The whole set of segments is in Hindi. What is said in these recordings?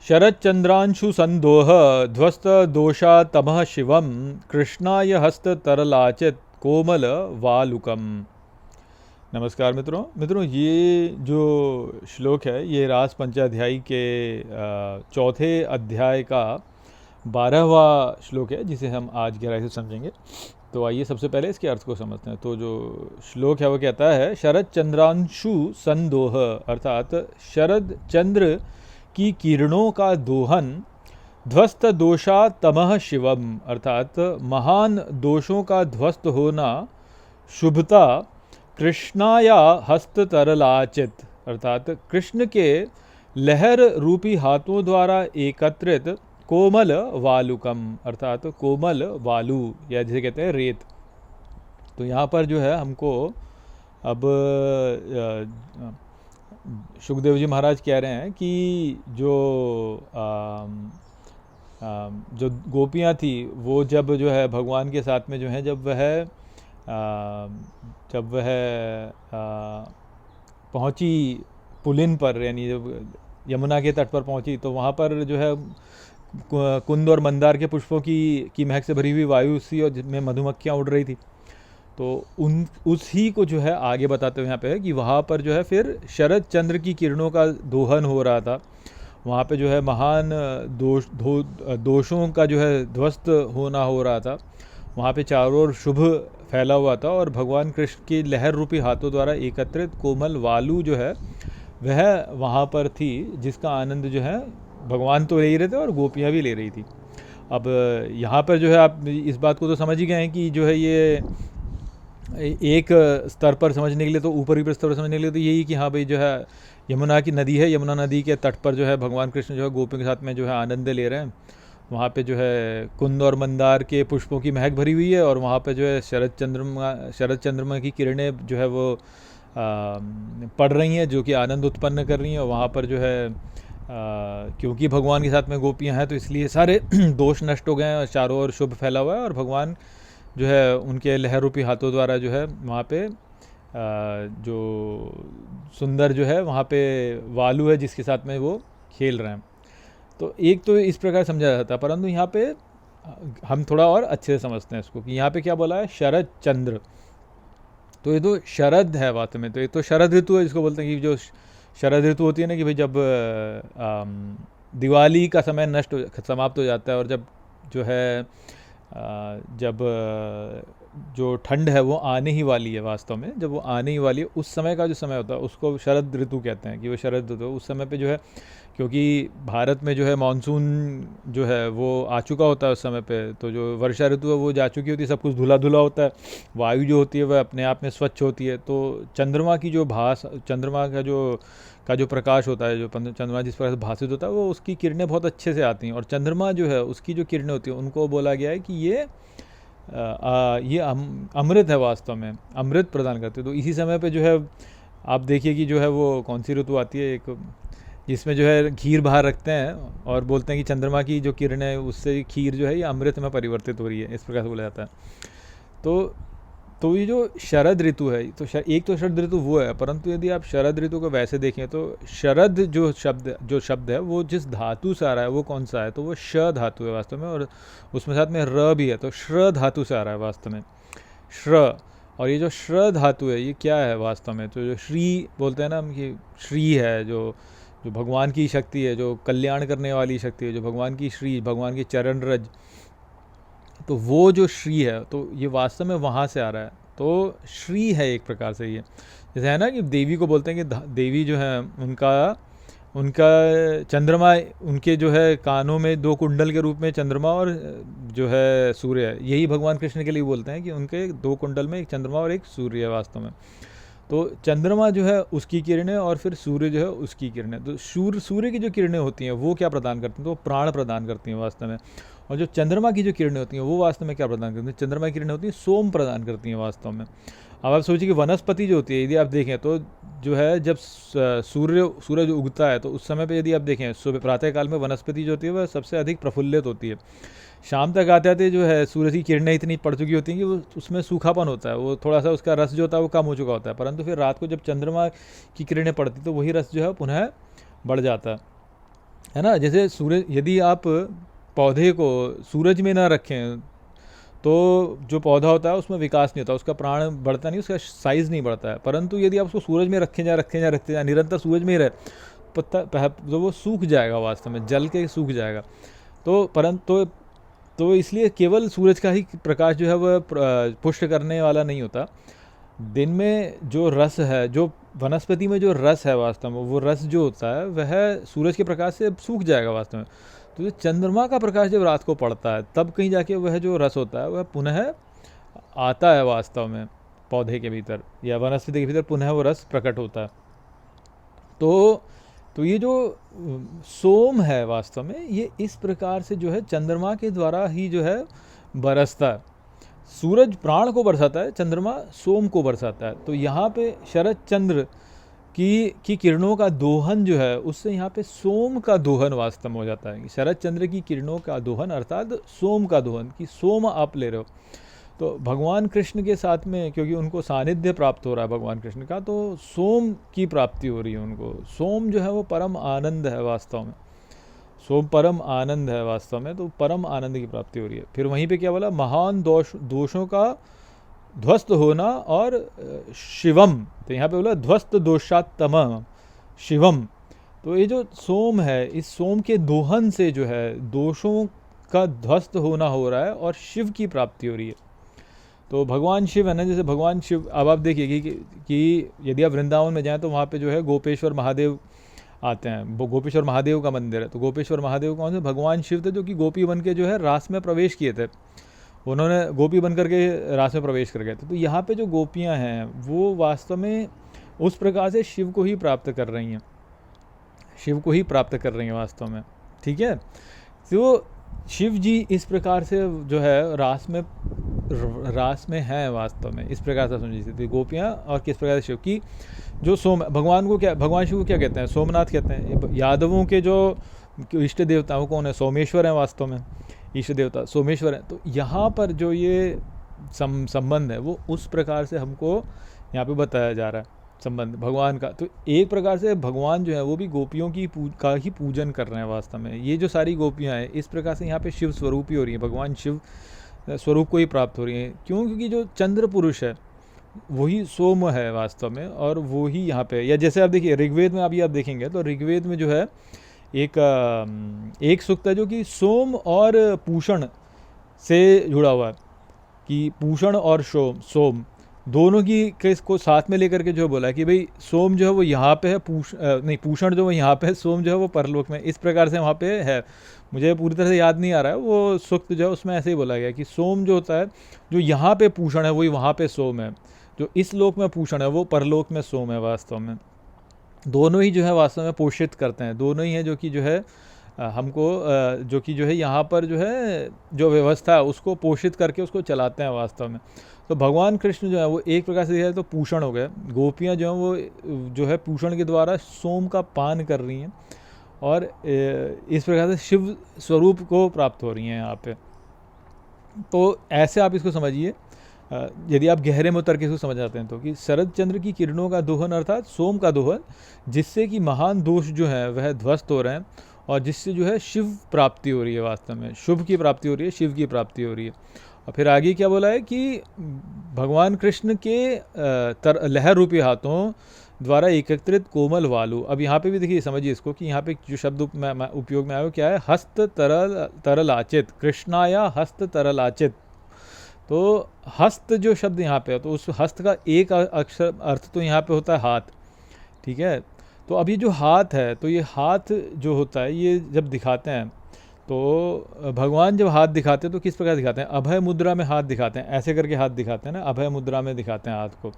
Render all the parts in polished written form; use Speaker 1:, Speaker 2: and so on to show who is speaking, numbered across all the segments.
Speaker 1: शरच्चंद्रांशु संदोह ध्वस्त दोषा तमः शिवम कृष्णाय हस्त तरलाचित कोमल वालुकम। नमस्कार मित्रों, ये जो श्लोक है ये रास पंचाध्यायी के चौथे अध्याय का 12वां श्लोक है, जिसे हम आज गहराई से समझेंगे। तो आइए सबसे पहले इसके अर्थ को समझते हैं। तो जो श्लोक है वो कहता है, शरद चंद्रांशु संदोह, अर्थात शरद चंद्र की किरणों का दोहन, ध्वस्त दोषा तमः शिवम, अर्थात महान दोषों का ध्वस्त होना, शुभता, कृष्णाया हस्त तरलाचित, अर्थात कृष्ण के लहर रूपी हाथों द्वारा एकत्रित कोमल वालुकम, अर्थात कोमल वालु या जिसे कहते हैं रेत। तो यहाँ पर जो है हमको अब सुखदेव जी महाराज कह रहे हैं कि जो गोपियाँ थी वो जब जो है भगवान के साथ में जो है जब वह पहुँची पुलिन पर, यानी जब यमुना के तट पर पहुँची तो वहाँ पर जो है कुंद और मंदार के पुष्पों की महक से भरी हुई वायु सी और जिसमें मधुमक्खियाँ उड़ रही थी। तो उसी को जो है आगे बताते हुए यहाँ पे है कि वहाँ पर जो है फिर शरद चंद्र की किरणों का दोहन हो रहा था। वहाँ पे जो है महान दोषों का जो है ध्वस्त होना हो रहा था। वहाँ पे चारों ओर शुभ फैला हुआ था और भगवान कृष्ण की लहर रूपी हाथों द्वारा एकत्रित कोमल वालु जो है वह वहाँ पर थी, जिसका आनंद जो है भगवान तो ले ही रहे थे और गोपियाँ भी ले रही थी। अब यहाँ पर जो है आप इस बात को तो समझ ही गए हैं कि जो है ये एक स्तर पर समझने के लिए, तो ऊपरी स्तर पर समझने के लिए तो यही कि हाँ भाई जो है यमुना की नदी है, यमुना नदी के तट पर जो है भगवान कृष्ण जो है गोपियों के साथ में जो है आनंद ले रहे हैं। वहाँ पे जो है कुंद और मंदार के पुष्पों की महक भरी हुई है और वहाँ पे जो है शरद चंद्रमा की किरणें जो है वो पड़ रही हैं, जो कि आनंद उत्पन्न कर रही हैं। वहाँ पर जो है क्योंकि भगवान के साथ में गोपियाँ हैं तो इसलिए सारे दोष नष्ट हो गए हैं और चारों ओर शुभ फैला हुआ है और भगवान जो है उनके लहर रूपी हाथों द्वारा जो है वहाँ पे जो सुंदर जो है वहाँ पे वालु है जिसके साथ में वो खेल रहे हैं। तो एक तो इस प्रकार समझा जाता है, परंतु यहाँ पे हम थोड़ा और अच्छे से समझते हैं इसको कि यहाँ पे क्या बोला है, शरद चंद्र। तो ये तो शरद है वास्तव में, तो ये तो शरद ऋतु है जिसको बोलते हैं कि जो शरद ऋतु होती है ना, कि भाई जब दिवाली का समय समाप्त हो जाता है और जब जो है जब जो ठंड है वो आने ही वाली है, वास्तव में जब वो आने ही वाली है उस समय का जो समय होता है उसको शरद ऋतु कहते हैं कि वो शरद ऋतु। उस समय पे जो है क्योंकि भारत में जो है मानसून जो है वो आ चुका होता है उस समय पे, तो जो वर्षा ऋतु है वो जा चुकी होती है, सब कुछ धुला धुला होता है, वायु जो होती है वह अपने आप में स्वच्छ होती है। तो चंद्रमा की जो चंद्रमा का जो प्रकाश होता है, जो चंद्रमा जिस प्रकार से भाषित होता है वो उसकी किरणें बहुत अच्छे से आती हैं। और चंद्रमा जो है उसकी जो किरणें होती हैं उनको बोला गया है कि ये अमृत है, वास्तव में अमृत प्रदान करते हैं। तो इसी समय पे जो है आप देखिए कि जो है वो कौन सी ऋतु आती है, एक जिसमें जो है खीर बाहर रखते हैं और बोलते हैं कि चंद्रमा की जो किरणें है उससे खीर जो है ये अमृत में परिवर्तित हो रही है, इस प्रकार से बोला जाता है। तो ये जो शरद ऋतु है, तो एक तो शरद ऋतु वो है, परंतु यदि आप शरद ऋतु को वैसे देखें तो शरद जो शब्द है वो जिस धातु से आ रहा है वो कौन सा है, तो वो श धातु है वास्तव में, और उसमें साथ में र भी है, तो श्र धातु से आ रहा है वास्तव में, श्र। और ये जो श्र धातु है ये क्या है वास्तव में, तो जो श्री बोलते हैं ना हम कि श्री है, जो भगवान की शक्ति है, जो कल्याण करने वाली शक्ति है, जो भगवान की श्री, भगवान की चरण रज, तो वो जो श्री है तो ये वास्तव में वहाँ से आ रहा है। तो श्री है एक प्रकार से, ये जैसे है ना कि देवी को बोलते हैं कि देवी जो है उनका चंद्रमा, उनके जो है कानों में 2 कुंडल के रूप में चंद्रमा और जो है सूर्य है। यही भगवान कृष्ण के लिए बोलते हैं कि उनके 2 कुंडल में एक चंद्रमा और एक सूर्य है वास्तव में। तो चंद्रमा जो है उसकी किरणें और फिर सूर्य जो है उसकी किरणें। तो सूर्य की जो किरणें होती हैं वो क्या प्रदान करती हैं, तो वो प्राण प्रदान करती हैं वास्तव में। और जो चंद्रमा की जो किरणें होती हैं वो वास्तव में क्या प्रदान करती हैं, चंद्रमा की किरणें होती हैं सोम प्रदान करती हैं वास्तव में। अब आप सोचिए कि वनस्पति जो होती है, यदि आप देखें तो जो है जब सूरज उगता है तो उस समय पे यदि आप देखें सुबह प्रातः काल में वनस्पति जो होती है वह सबसे अधिक प्रफुल्लित होती है। शाम तक आते आते जो है सूरज की किरणें इतनी पड़ चुकी होती हैं कि वो उसमें सूखापन होता है, वो थोड़ा सा उसका रस जो होता है वो कम हो चुका होता है। परंतु फिर रात को जब चंद्रमा की किरणें पड़ती तो वही रस जो है पुनः बढ़ जाता है। है ना। जैसे सूरज, यदि आप पौधे को सूरज में ना रखें तो जो पौधा होता है उसमें विकास नहीं होता, उसका प्राण बढ़ता नहीं, उसका साइज़ नहीं बढ़ता है। परंतु यदि आप उसको सूरज में रखते जाए निरंतर सूरज में ही रहे, पत्ता तो वो सूख जाएगा, वास्तव में जल के सूख जाएगा। तो परंतु तो इसलिए केवल सूरज का ही प्रकाश जो है वह पुष्ट करने वाला नहीं होता। दिन में जो रस है, जो वनस्पति में जो रस है वास्तव में, वो रस जो होता है वह सूरज के प्रकाश से सूख जाएगा वास्तव में। तो जो चंद्रमा का प्रकाश जब रात को पड़ता है तब कहीं जाके वह जो रस होता है वह पुनः आता है वास्तव में पौधे के भीतर या वनस्पति के भीतर, पुनः वो रस प्रकट होता है। तो ये जो सोम है वास्तव में, ये इस प्रकार से जो है चंद्रमा के द्वारा ही जो है बरसता है। सूरज प्राण को बरसाता है, चंद्रमा सोम को बरसाता है। तो यहाँ पे शरद चंद्र की किरणों का दोहन जो है, उससे यहाँ पे सोम का दोहन वास्तव में हो जाता है। शरद चंद्र की किरणों का दोहन अर्थात सोम का दोहन, कि सोम आप ले रहे हो। तो भगवान कृष्ण के साथ में, क्योंकि उनको सानिध्य प्राप्त हो रहा है भगवान कृष्ण का, तो सोम की प्राप्ति हो रही है उनको। सोम जो है वो परम आनंद है वास्तव में, सोम परम आनंद है वास्तव में। तो परम आनंद की प्राप्ति हो रही है। फिर वहीं पे क्या बोला, महान दोषों का ध्वस्त होना और शिवम, तो यहाँ पे बोला ध्वस्त दोषात्तम शिवम। तो ये जो सोम है, इस सोम के दोहन से जो है दोषों का ध्वस्त होना हो रहा है और शिव की प्राप्ति हो रही है। तो भगवान शिव है ना, जैसे भगवान शिव, अब आप देखिए कि यदि आप वृंदावन में जाएं तो वहाँ पे जो है गोपेश्वर महादेव आते हैं। वो गोपेश्वर महादेव का मंदिर है। तो गोपेश्वर महादेव कौन से, भगवान शिव थे, जो कि गोपी बन के जो है रास में प्रवेश किए थे। उन्होंने गोपी बन करके रास में प्रवेश कर गए थे। तो यहाँ पे जो गोपियाँ हैं वो वास्तव में उस प्रकार से शिव को ही प्राप्त कर रही हैं, शिव को ही प्राप्त कर रही हैं वास्तव में। ठीक है। तो शिव जी इस प्रकार से जो है रास में हैं वास्तव में, इस प्रकार से समझिए। थी गोपियाँ और किस प्रकार से शिव की जो भगवान शिव को क्या कहते हैं, सोमनाथ कहते हैं। यादवों के जो इष्ट देवता वो कौन है, सोमेश्वर हैं वास्तव में, इष्ट देवता सोमेश्वर हैं। तो यहाँ पर जो ये संबंध है वो उस प्रकार से हमको यहाँ पे बताया जा रहा है, संबंध भगवान का। तो एक प्रकार से भगवान जो है वो भी गोपियों का ही पूजन कर रहे हैं वास्तव में। ये जो सारी गोपियाँ हैं इस प्रकार से यहाँ पे शिव स्वरूप ही हो रही हैं, भगवान शिव स्वरूप को ही प्राप्त हो रही हैं। क्यों? क्योंकि जो चंद्र पुरुष है वही सोम है वास्तव में, और वो ही यहाँ पे, या जैसे आप देखिए ऋग्वेद में अभी आप देखेंगे तो ऋग्वेद में जो है एक सूक्त है जो कि सोम और पूषण से जुड़ा हुआ है, कि पूषण और सोम दोनों की को साथ में लेकर के जो बोला है कि भाई सोम जो है वो यहाँ पे है, पूषण जो है यहाँ पे है, सोम जो है वो परलोक में। इस प्रकार से वहाँ पे है, मुझे पूरी तरह से याद नहीं आ रहा है वो सूक्त जो है, उसमें ऐसे ही बोला गया कि सोम जो होता है, जो यहाँ पे पूषण है वही वहाँ पे सोम है, जो इस लोक में पूषण है वो परलोक में सोम है वास्तव में। दोनों ही जो है वास्तव में पोषित करते हैं, दोनों ही हैं जो कि जो है हमको जो कि जो है यहाँ पर जो है जो व्यवस्था है उसको पोषित करके उसको चलाते हैं वास्तव में। तो भगवान कृष्ण जो है वो एक प्रकार से है तो पूषण हो गए, गोपियाँ जो हैं वो जो है पूषण के द्वारा सोम का पान कर रही हैं और इस प्रकार से शिव स्वरूप को प्राप्त हो रही हैं यहाँ पे। तो ऐसे आप इसको समझिए, यदि आप गहरे में उतर के इसको समझ आते हैं तो, कि शरद चंद्र की किरणों का दोहन अर्थात सोम का दोहन, जिससे कि महान दोष जो है वह ध्वस्त हो रहे हैं और जिससे जो है शिव प्राप्ति हो रही है वास्तव में, शुभ की प्राप्ति हो रही है, शिव की प्राप्ति हो रही है। और फिर आगे क्या बोला है कि भगवान कृष्ण के लहर रूपी हाथों द्वारा एकत्रित कोमल वालु। अब यहाँ पे भी देखिए, समझिए इसको, कि यहाँ पे जो शब्द उपयोग में आया क्या है, हस्त तरलाचित, कृष्णाया हस्त तरलाचित। तो हस्त जो शब्द यहाँ पे है, तो उस हस्त का एक अक्षर अर्थ तो यहाँ पे होता है हाथ। ठीक है। तो अब ये जो हाथ है, तो ये हाथ जो होता है ये जब दिखाते हैं तो भगवान जब हाथ दिखाते हैं तो किस प्रकार दिखाते हैं, अभय मुद्रा में हाथ दिखाते हैं, ऐसे करके हाथ दिखाते हैं ना, अभय मुद्रा में दिखाते हैं हाथ को,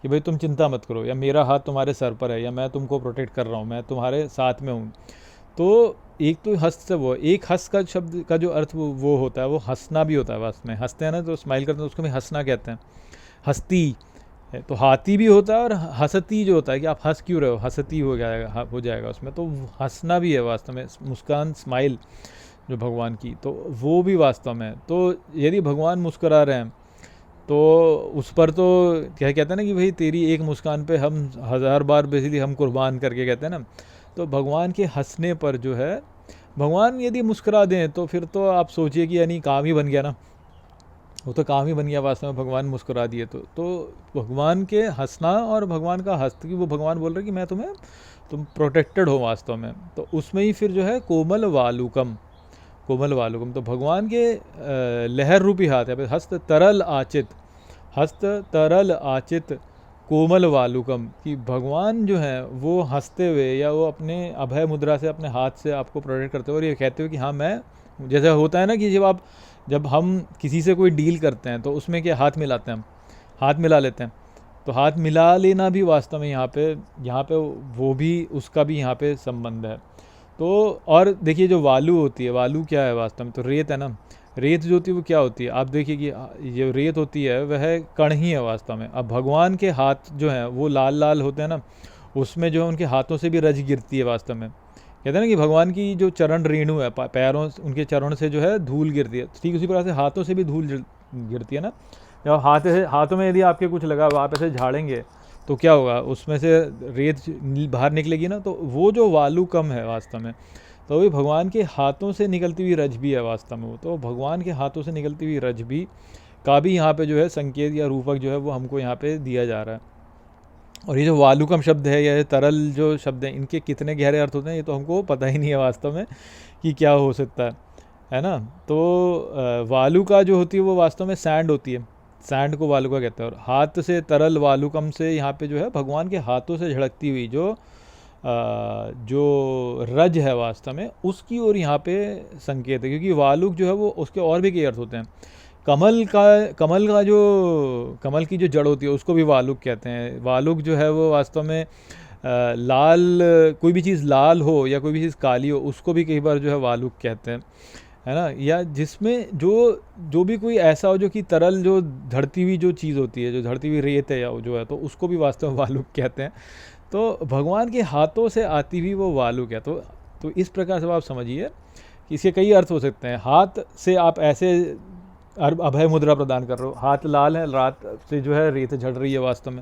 Speaker 1: कि भाई तुम चिंता मत करो, या मेरा हाथ तुम्हारे सर पर है, या मैं तुमको प्रोटेक्ट कर रहा हूँ, मैं तुम्हारे साथ में हूँ। तो एक तो हस्त से वो, एक हंस का शब्द का जो अर्थ वो होता है, वो हंसना भी होता है वास्तव में। हंसते हैं ना तो स्माइल करते हैं, उसको भी हंसना कहते हैं, हस्ती है। तो हाथी भी होता है और हंसती जो होता है कि आप हंस क्यों रहे हो, हंसती हो जाएगा उसमें। तो हंसना भी है वास्तव में, मुस्कान, स्माइल जो भगवान की, तो वो भी वास्तव में। तो यदि भगवान मुस्कुरा रहे हैं तो उस पर तो क्या कहते हैं ना कि भाई तेरी एक मुस्कान पे हम 1000 बार बेसिकली हम कुर्बान करके कहते हैं ना। तो भगवान के हंसने पर जो है भगवान यदि मुस्कुरा दें तो फिर तो आप सोचिए कि यानी काम ही बन गया ना, वो तो काम ही बन गया वास्तव में, भगवान मुस्कुरा दिए तो भगवान के हंसना और भगवान का हंस कि वो भगवान बोल रहे कि मैं तुम्हें, तुम प्रोटेक्टेड हो वास्तव में, तो उसमें ही फिर जो है कोमल वालुकम, कोमल वालुकम, तो भगवान के लहर रूपी हाथ है, हस्त तरल आचित, हस्त तरल आचित कोमल वालुकम, कि भगवान जो है वो हंसते हुए या वो अपने अभय मुद्रा से अपने हाथ से आपको प्रोटेक्ट करते हुए और ये कहते हुए कि हाँ मैं, जैसे होता है ना कि जब हम किसी से कोई डील करते हैं तो उसमें क्या हाथ मिलाते हैं, हम हाथ मिला लेते हैं, तो हाथ मिला लेना भी वास्तव में यहाँ पे वो भी, उसका भी यहाँ पे संबंध है। तो और देखिए जो वालू होती है, वालू क्या है वास्तव में, तो रेत है ना, रेत जो होती है वो क्या होती है, आप देखिए कि जो रेत होती है वह कण ही है वास्तव में। अब भगवान के हाथ जो हैं वो लाल लाल होते हैं ना, उसमें जो है उनके हाथों से भी रज गिरती है वास्तव में। कहते हैं ना कि भगवान की जो चरण रेणु है, पैरों उनके चरण से जो है धूल गिरती है, ठीक उसी प्रकार से हाथों से भी धूल गिरती है ना। जब हाथों में यदि आपके कुछ लगा हुआ, आप ऐसे झाड़ेंगे तो क्या होगा, उसमें से रेत बाहर निकलेगी ना, तो वो जो वालू कम है वास्तव में, तो वही भगवान के हाथों से निकलती हुई रज भी है वास्तव में। वो तो भगवान के हाथों से निकलती हुई रज भी का भी यहाँ पे जो है संकेत या रूपक जो है वो हमको यहाँ पे दिया जा रहा है। और ये जो वालुकम शब्द है या तरल जो शब्द हैं, इनके कितने गहरे अर्थ होते हैं ये तो हमको पता ही नहीं है वास्तव में कि क्या हो सकता है ना। तो वालू का जो होती है वो वास्तव में सैंड होती है, सैंड को वालुका कहते हैं। और हाथ से तरल वालुकम से यहाँ पे जो है भगवान के हाथों से झड़कती हुई जो रज है वास्तव में, उसकी ओर यहाँ पे संकेत है, क्योंकि वालुक जो है वो उसके और भी कई अर्थ होते हैं। कमल की जो जड़ होती है उसको भी वालुक कहते हैं। वालुक जो है वो वास्तव में लाल, कोई भी चीज़ लाल हो या कोई भी चीज़ काली हो उसको भी कई बार जो है वालुक कहते हैं, है ना। या जिसमें जो भी कोई ऐसा हो जो कि तरल, जो धरती हुई जो चीज़ होती है, जो धरती हुई रेत है या जो है, तो उसको भी वास्तव में वालुक कहते हैं। तो भगवान के हाथों से आती हुई वो वालुक है। तो इस प्रकार से आप समझिए कि इसके कई अर्थ हो सकते हैं। हाथ से आप ऐसे अभय मुद्रा प्रदान कर रहे हो, हाथ लाल है, रात से जो है रेत झड़ रही है वास्तव में।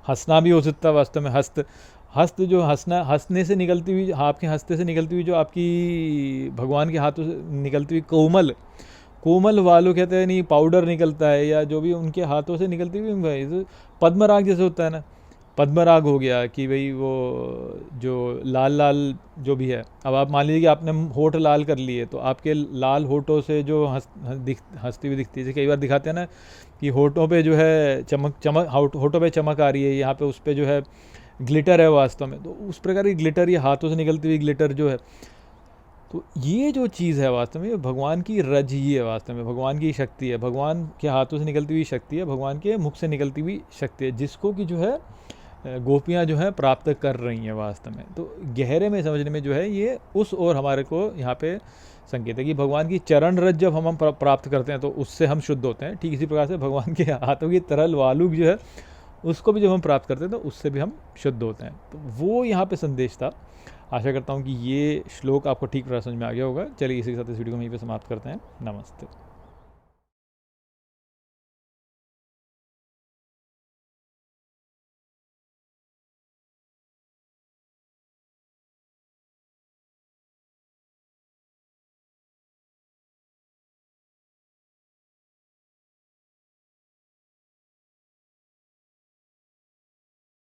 Speaker 1: हंसना भी हो सकता है वास्तव में, हस्त जो हंसने से निकलती हुई, आपके हंसते से निकलती हुई जो आपकी भगवान के हाथों से निकलती हुई कोमल वालू कहते हैं, नहीं पाउडर निकलता है या जो भी उनके हाथों से निकलती हुई, पद्मराग जैसे होता है ना, पद्मराग हो गया कि भाई वो जो लाल लाल जो भी है। अब आप मान लीजिए कि आपने होठ लाल कर लिए, तो आपके लाल होठों से जो हंसती हुई दिखती है, जैसे कई बार दिखाते हैं ना कि होठों पे जो है चमक होठों पे चमक आ रही है, यहाँ पे उस पर जो है ग्लिटर है वास्तव में, तो उस प्रकार की ग्लिटर, ये हाथों से निकलती हुई ग्लिटर जो है, तो ये जो चीज़ है वास्तव में भगवान की रज ही है, वास्तव में भगवान की शक्ति है, भगवान के हाथों से निकलती हुई शक्ति है, भगवान के मुख से निकलती हुई शक्ति है, जिसको कि जो है गोपियाँ जो हैं प्राप्त कर रही हैं वास्तव में। तो गहरे में समझने में जो है ये उस और हमारे को यहाँ पे संकेत है कि भगवान की चरण रज जब हम प्राप्त करते हैं तो उससे हम शुद्ध होते हैं। ठीक इसी प्रकार से भगवान के हाथों की तरल वालुक जो है उसको भी जब हम प्राप्त करते हैं तो उससे भी हम शुद्ध होते हैं। तो वो यहाँ पे संदेश था। आशा करता हूँ कि ये श्लोक आपको ठीक प्रकार समझ में आ गया होगा। चलिए इसी के साथ इस वीडियो को यहीं पे समाप्त करते हैं। नमस्ते।